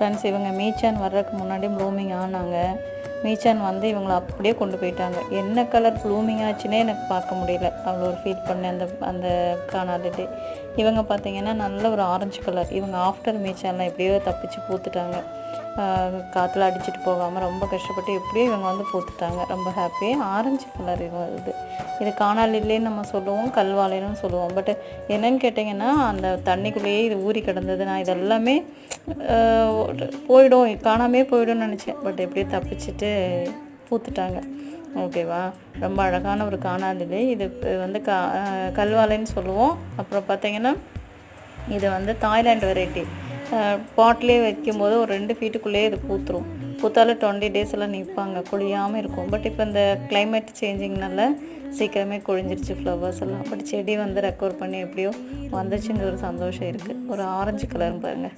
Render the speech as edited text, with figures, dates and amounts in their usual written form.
Friends, இவங்க மீச்சான் வர்றதுக்கு முன்னாடி ப்ளூமிங் ஆனாங்க. மீச்சான் வந்து இவங்கள அப்படியே கொண்டு போயிட்டாங்க. என்ன கலர் ப்ளூமிங் ஆச்சுன்னே எனக்கு பார்க்க முடியல. அவ்வளோ ஒரு ஃபீல் பண்ணேன் அந்த அந்த காணாலிலே. இவங்க பார்த்தீங்கன்னா நல்ல ஒரு ஆரஞ்சு கலர். இவங்க ஆஃப்டர் மீச்சான்லாம் எப்படியோ தப்பிச்சு பூத்துட்டாங்க. காற்றுல அடிச்சுட்டு போகாமல் ரொம்ப கஷ்டப்பட்டு எப்படியோ இவங்க வந்து பூத்துட்டாங்க. ரொம்ப ஹாப்பி. ஆரஞ்சு கலர் இது காணாலிலேன்னு நம்ம சொல்லுவோம், கல்வாழைன்னு சொல்லுவோம். பட் என்னன்னு கேட்டிங்கன்னா, அந்த தண்ணிக்குள்ளேயே இது ஊறி கிடந்தது. நான் இதெல்லாமே போயிடும், காணாமே போயிடும்னு நினச்சேன். பட் எப்படியோ தப்பிச்சுட்டு பூத்துட்டாங்க. ஓகேவா? ரொம்ப அழகான ஒரு காணாலிலே. இது வந்து கல்வாழைன்னு சொல்லுவோம். அப்புறம் பார்த்திங்கன்னா இது வந்து தாய்லாண்டு வெரைட்டி. பாட்லேயே வைக்கும்போது ஒரு 2 ஃபீட்டுக்குள்ளேயே இது பூத்துரும். பூத்தாலும் 20 டேஸ் எல்லாம் நிற்பாங்க, கொழியாமல் இருக்கும். பட் இப்போ இந்த கிளைமேட் சேஞ்சிங்னால சீக்கிரமே கொழிஞ்சிருச்சு ஃப்ளவர்ஸ் எல்லாம். பட் செடி வந்து ரெக்கவர் பண்ணி எப்படியோ வந்துச்சுங்கிற ஒரு சந்தோஷம் இருக்குது. ஒரு ஆரஞ்சு கலர் பாருங்கள்.